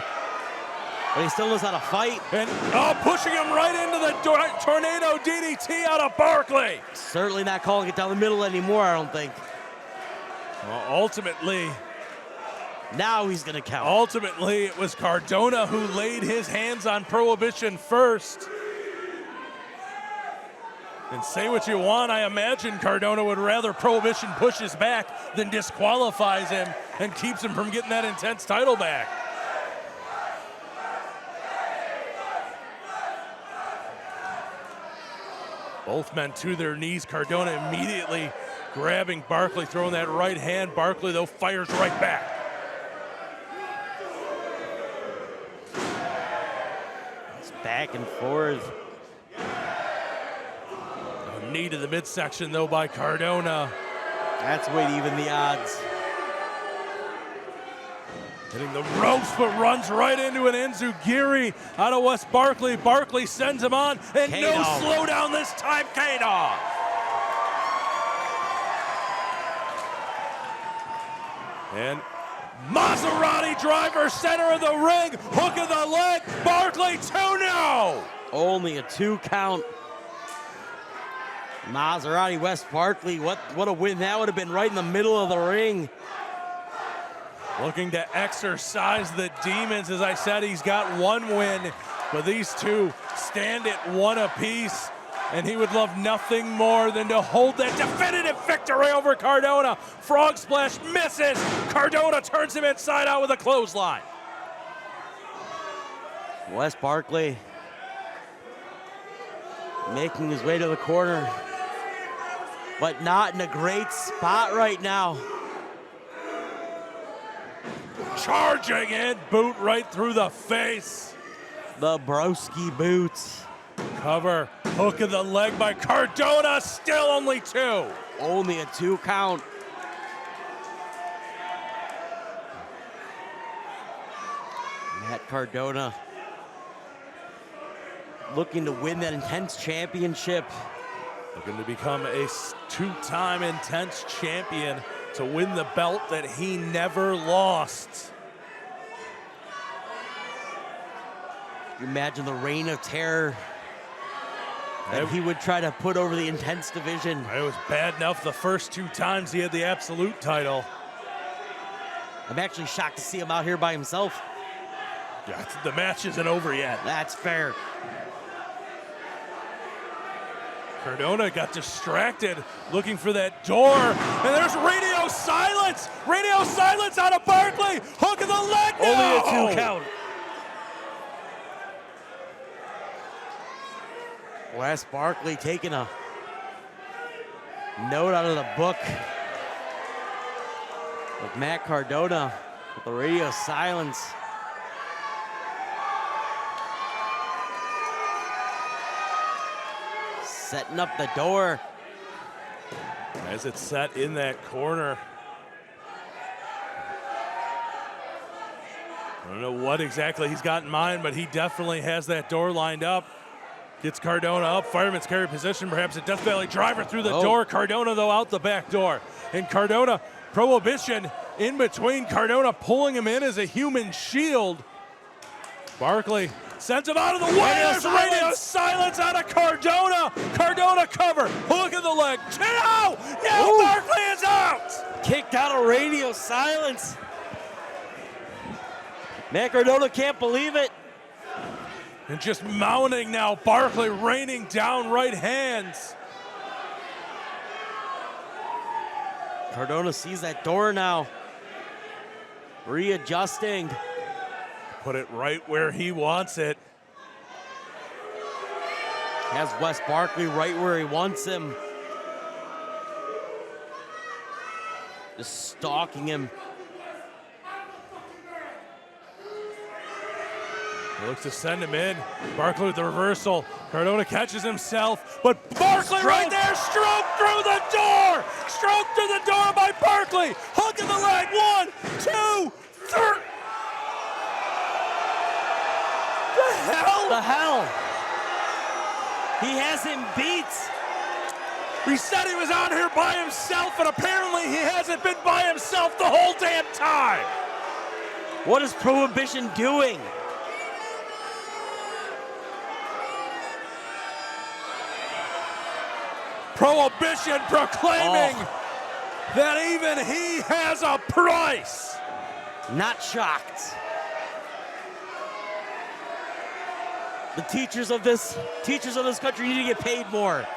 but he still knows how to fight. And pushing him right into the tornado DDT out of Barkley. Certainly not calling it down the middle anymore, I don't think. Well, ultimately, now he's gonna count. Ultimately, it was Cardona who laid his hands on Prohibition first. And say what you want, I imagine Cardona would rather Prohibition pushes back than disqualifies him and keeps him from getting that Intense title back. Both men to their knees. Cardona immediately grabbing Barkley, throwing that right hand. Barkley, though, fires right back. It's back and forth. A knee to the midsection, though, by Cardona. That's way to even the odds. Hitting the ropes, but runs right into an enziguri out of Wes Barkley. Barkley sends him on, and no slowdown this time, K-Dog. And Maserati driver, center of the ring, hook of the leg, Barkley 2-0. Only a 2 count. Maserati, Wes Barkley, what a win that would have been, right in the middle of the ring. Looking to exercise the demons. As I said, he's got 1 win, but these two stand at 1 apiece, and he would love nothing more than to hold that definitive victory over Cardona. Frog splash misses. Cardona turns him inside out with a clothesline. Wes Barkley making his way to the corner, but not in a great spot right now. Charging in, boot right through the face. The broski boots. Cover, hook of the leg by Cardona, still only 2. Only a 2 count. Matt Cardona looking to win that Intense Championship. Looking to become a 2-time Intense champion, to win the belt that he never lost. You imagine the reign of terror that he would try to put over the Intense division. It was bad enough the first 2 times he had the Absolute title. I'm actually shocked to see him out here by himself. Yeah, the match isn't over yet. That's fair. Cardona got distracted looking for that door, and there's radio silence! Radio silence out of Barkley! Hook of the leg! Only a 2 count. Wes Barkley taking a note out of the book of Matt Cardona with the radio silence. Setting up the door. As it's set in that corner. I don't know what exactly he's got in mind, but he definitely has that door lined up. Gets Cardona up, fireman's carry position, perhaps a Death Valley driver through the door. Cardona, though, out the back door. And Cardona, Prohibition in between. Cardona pulling him in as a human shield. Barkley sends him out of the way. There's radio silence out of Cardona. Cardona cover, hook of the leg. 2! Now Barkley is out. Kicked out of radio silence. Matt Cardona can't believe it. And just mounting now, Barkley raining down right hands. Cardona sees that door now. Readjusting. Put it right where he wants it. Has Wes Barkley right where he wants him. Just stalking him. He looks to send him in. Barkley with the reversal. Cardona catches himself, but Barkley right there, stroke through the door! Stroke through the door by Barkley! Hook in the leg, 1, 2, 3. The hell? The hell? He has him beat. He said he was out here by himself, and apparently he hasn't been by himself the whole damn time. What is Prohibition doing? Prohibition proclaiming that even he has a price. Not shocked. The teachers of this country need to get paid more.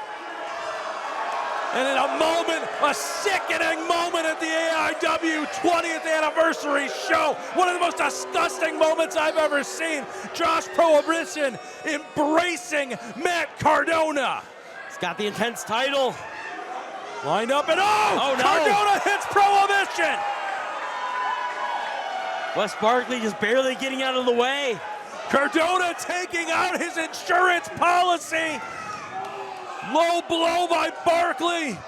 And in a moment, a sickening moment at the AIW 20th anniversary show, one of the most disgusting moments I've ever seen. Josh Prohibition embracing Matt Cardona. He's got the intense title. Lined up and Oh, no. Cardona hits Prohibition. Wes Barkley just barely getting out of the way. Cardona taking out his insurance policy. Low blow by Barkley.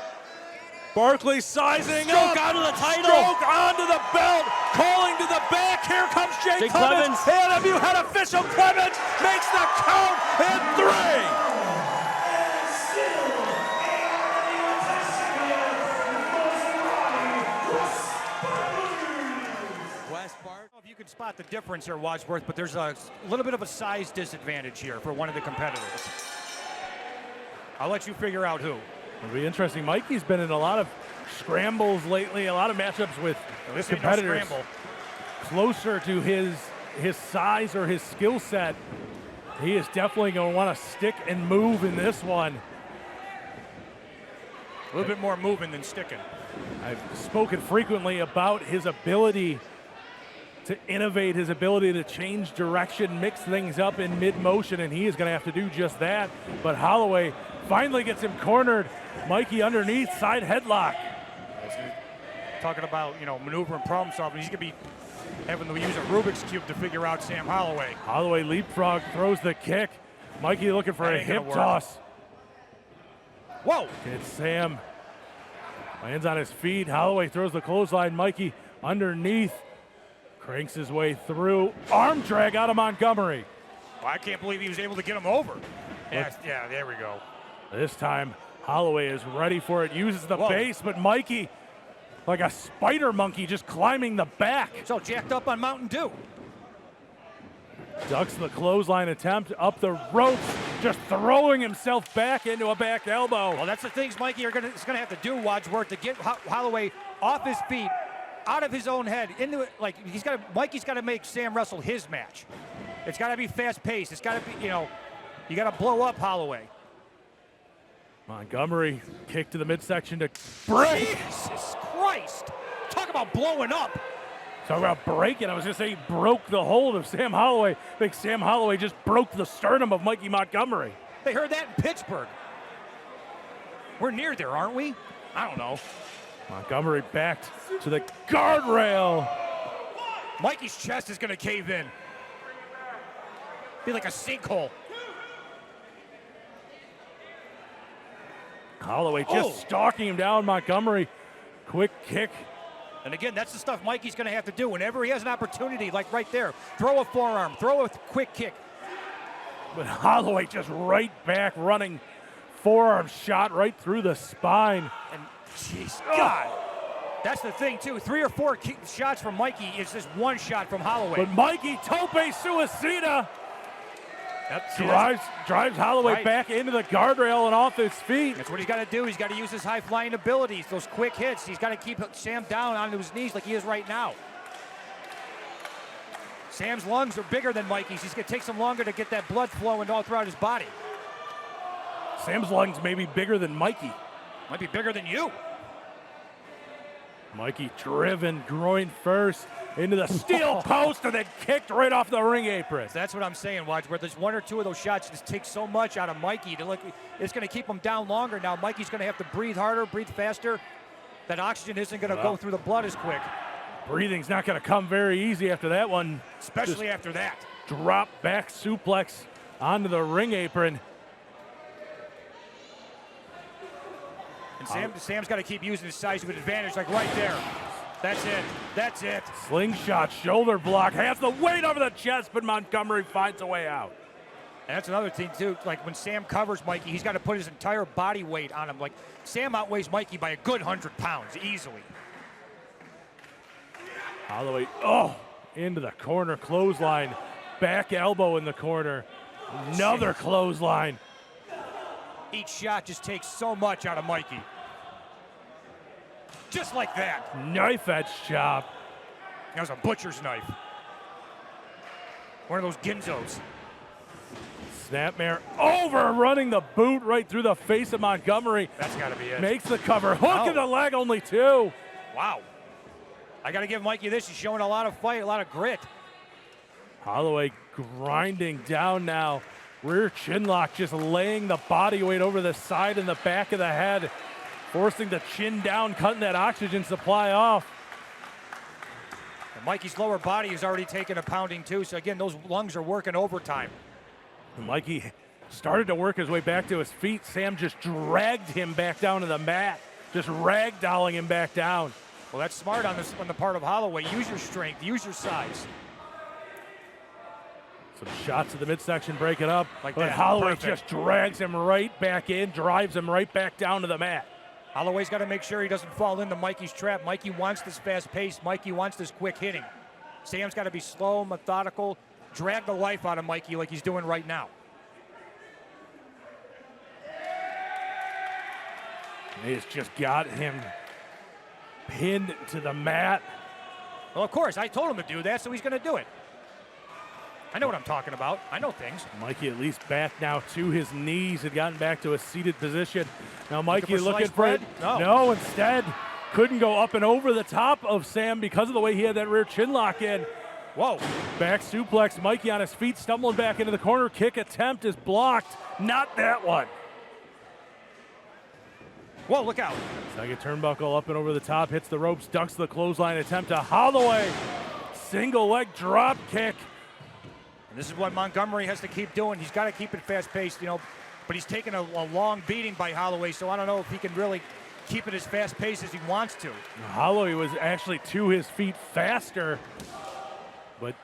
Barkley sizing Stroke up. onto the title. Stroke onto the belt. Calling to the back. Here comes Jake Jake Clemens. Clemens. AIW head official Clemens makes the count in 3. If you can spot the difference here, Wadsworth, but there's a little bit of a size disadvantage here for one of the competitors. I'll let you figure out who. It'll be interesting. Mikey's been in a lot of scrambles lately, a lot of matchups with This ain't no competitors scramble. closer to his size or his skill set. He is definitely going to want to stick and move in this one. A little bit more moving than sticking. I've spoken frequently about his ability to innovate, his ability to change direction, mix things up in mid-motion, and he is going to have to do just that. But Holloway finally gets him cornered. Mikey underneath, side headlock. Talking about, maneuvering, problem solving. He's going to be having to use a Rubik's Cube to figure out Sam Holloway. Holloway leapfrog, throws the kick. Mikey looking for That a ain't gonna hip work. toss. Whoa! It's Sam. Lands on his feet. Holloway throws the clothesline. Mikey underneath. Cranks his way through. Arm drag out of Montgomery. Well, I can't believe he was able to get him over. Yeah, there we go. This time, Holloway is ready for it. Uses the Whoa. base, but Mikey, like a spider monkey, just climbing the back. So jacked up on Mountain Dew. Ducks the clothesline attempt up the ropes, just throwing himself back into a back elbow. Well, that's the things Mikey is going to have to do, Wadsworth, to get Holloway off his feet, out of his own head, into it. Like Mikey's got to make Sam wrestle his match. It's got to be fast paced. It's got to be, you got to blow up Holloway. Montgomery kick to the midsection to break. Jesus Christ! Talk about blowing up. Talk about breaking. I was going to say he broke the hold of Sam Holloway. I think Sam Holloway just broke the sternum of Mikey Montgomery. They heard that in Pittsburgh. We're near there, aren't we? I don't know. Montgomery backed to the guardrail. Mikey's chest is going to cave in. Be like a sinkhole. Holloway just stalking him down. Montgomery, quick kick. And again, that's the stuff Mikey's going to have to do whenever he has an opportunity, like right there. Throw a forearm, throw a quick kick. But Holloway just right back, running forearm shot right through the spine. And jeez, God. That's the thing, too. 3 or 4 shots from Mikey is just one shot from Holloway. But Mikey tope suicida. Drives Drives Holloway right back into the guardrail and off his feet. That's what he's got to do. He's got to use his high-flying abilities, those quick hits. He's got to keep Sam down onto his knees like he is right now. Sam's lungs are bigger than Mikey's. He's going to take some longer to get that blood flowing all throughout his body. Sam's lungs may be bigger than Mikey. Might be bigger than you. Mikey driven groin first into the steel post and then kicked right off the ring apron. That's what I'm saying, Wadsworth. There's 1 or 2 of those shots just take so much out of Mikey. It's going to keep him down longer now. Mikey's going to have to breathe harder, breathe faster. That oxygen isn't going to go through the blood as quick. Breathing's not going to come very easy after that one. Especially after that. Drop back suplex onto the ring apron. And Sam's got to keep using his size to his advantage, like right there. That's it. That's it. Slingshot, shoulder block, has the weight over the chest, but Montgomery finds a way out. And that's another thing, too. Like when Sam covers Mikey, he's got to put his entire body weight on him. Like Sam outweighs Mikey by a good 100 pounds, easily. Holloway, into the corner, clothesline, back elbow in the corner. Another clothesline. Each shot just takes so much out of Mikey. Just like that. Knife edge chop. That was a butcher's knife. One of those Ginzos. Snapmare overrunning the boot right through the face of Montgomery. That's got to be it. Makes the cover. Hook in the leg, only 2. Wow. I got to give Mikey this. He's showing a lot of fight, a lot of grit. Holloway grinding down now Rear chin lock, just laying the body weight over the side and the back of the head, forcing the chin down, cutting that oxygen supply off. And Mikey's lower body is already taking a pounding too, so again, those lungs are working overtime. And Mikey started to work his way back to his feet. Sam just dragged him back down to the mat, just ragdolling him back down. Well, that's smart on the part of Holloway. Use your strength, use your size. Some shots to the midsection, break it up. Like but that. Holloway Perfect. just drags him right back in, drives him right back down to the mat. Holloway's got to make sure he doesn't fall into Mikey's trap. Mikey wants this fast pace. Mikey wants this quick hitting. Sam's got to be slow, methodical, drag the life out of Mikey like he's doing right now. He's just got him pinned to the mat. Well, of course, I told him to do that, so he's going to do it. I know what I'm talking about. I know things. Mikey at least back now to his knees, had gotten back to a seated position. Now Mikey looking sliced for it. bread? No, instead couldn't go up and over the top of Sam because of the way he had that rear chin lock in. Whoa. Back suplex, Mikey on his feet, stumbling back into the corner. Kick attempt is blocked. Not that one. Whoa, look out. Second turnbuckle up and over the top, hits the ropes, ducks the clothesline attempt to Holloway. Single leg drop kick. And this is what Montgomery has to keep doing. He's got to keep it fast-paced, you know, but he's taking a long beating by Holloway, so I don't know if he can really keep it as fast-paced as he wants to. Holloway was actually to his feet faster, but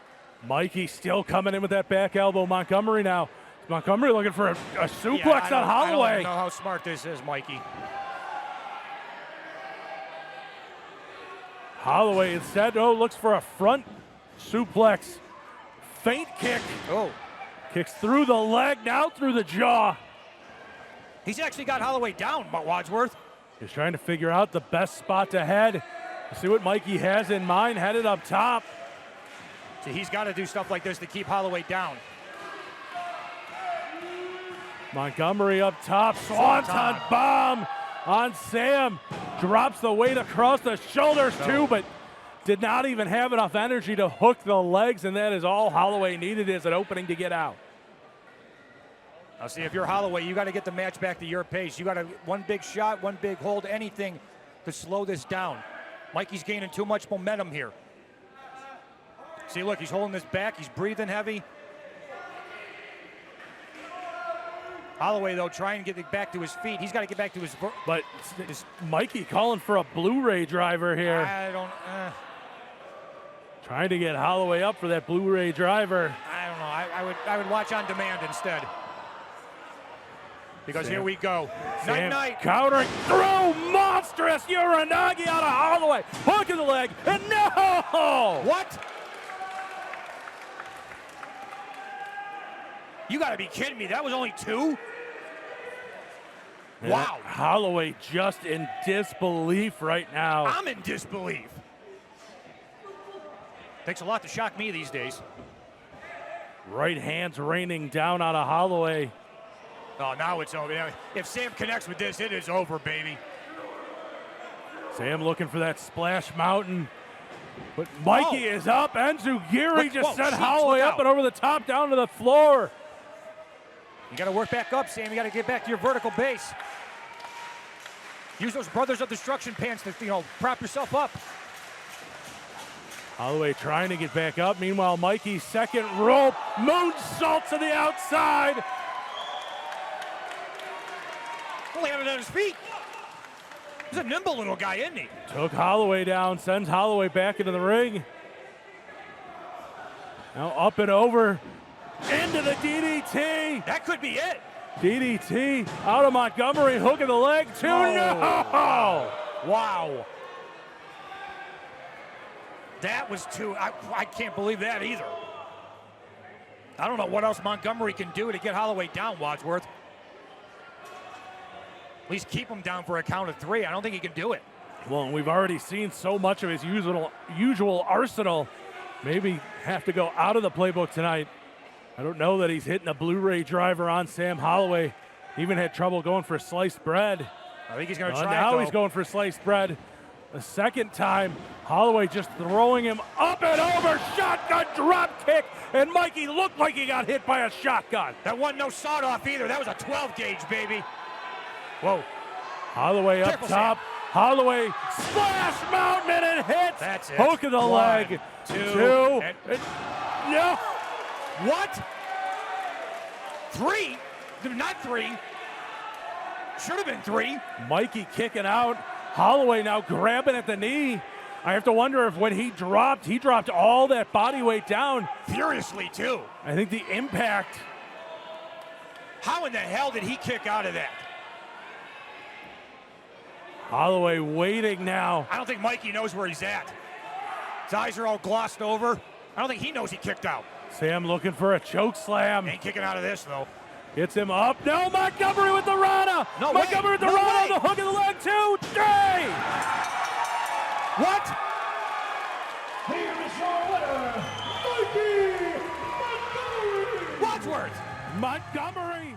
Mikey still coming in with that back elbow. Montgomery now. Montgomery looking for a suplex on Holloway. I don't know how smart this is, Mikey. Holloway instead, looks for a front suplex. Feint kick. Oh. Kicks through the leg, now through the jaw. He's actually got Holloway down, Wadsworth. He's trying to figure out the best spot to head. See what Mikey has in mind, headed up top. See, he's got to do stuff like this to keep Holloway down. Montgomery up top, swanton bomb on Sam. Drops the weight across the shoulders too, but did not even have enough energy to hook the legs, and that is all Holloway needed as an opening to get out. Now see, if you're Holloway, you got to get the match back to your pace. You got to one big shot, one big hold, anything to slow this down. Mikey's gaining too much momentum here. See, look, he's holding this back. He's breathing heavy. Holloway, though, trying to get it back to his feet. He's got to get back to his... But Mikey calling for a Blu-ray driver here. I don't... Trying to get Holloway up for that Blu-ray driver. I don't know. I would watch on demand instead. Because here we go. Night-night. Countering through. Monstrous Uranagi out of Holloway. Hook in the leg. And no! What? You got to be kidding me. That was only two? And wow. Holloway just in disbelief right now. I'm in disbelief. Takes a lot to shock me these days. Right hands raining down on a Holloway. Oh, now it's over. If Sam connects with this, it is over, baby. Sam looking for that splash mountain. But Mikey is up. Enzugiri just sent Holloway up and over the top down to the floor. You got to work back up, Sam. You got to get back to your vertical base. Use those Brothers of Destruction pants to, prop yourself up. Holloway trying to get back up. Meanwhile, Mikey's second rope. Moonsault to the outside. Only had it on his feet. He's a nimble little guy, isn't he? Took Holloway down, sends Holloway back into the ring. Now up and over. Into the DDT. That could be it. DDT out of Montgomery. Hook in the leg, too. Oh. No! Wow. That was too, I can't believe that either. I don't know what else Montgomery can do to get Holloway down, Wadsworth. At least keep him down for a count of three. I don't think he can do it. Well, we've already seen so much of his usual arsenal. Maybe have to go out of the playbook tonight. I don't know that he's hitting a Blu-ray driver on Sam Holloway. Even had trouble going for sliced bread. I think he's going to try now it, he's going for sliced bread. The second time, Holloway just throwing him up and over, shotgun drop kick, and Mikey looked like he got hit by a shotgun. That wasn't no sawed off either. That was a 12 gauge, baby. Whoa. Holloway up Careful, top. Sam. Holloway splash mountain and it hits. That's it. Hook of the One, leg. two, No. What? 3? Not 3. Should have been 3. Mikey kicking out. Holloway now grabbing at the knee. I have to wonder if when he dropped all that body weight down. Furiously, too. I think the impact. How in the hell did he kick out of that? Holloway waiting now. I don't think Mikey knows where he's at. His eyes are all glossed over. I don't think he knows he kicked out. Sam looking for a choke slam. Ain't kicking out of this, though. Gets him up. No, Montgomery with the Rana. No Montgomery way. with the No Rana way. on the hook of the leg, 2, 3. What? Here is your winner, Mikey Montgomery. Wadsworth. Montgomery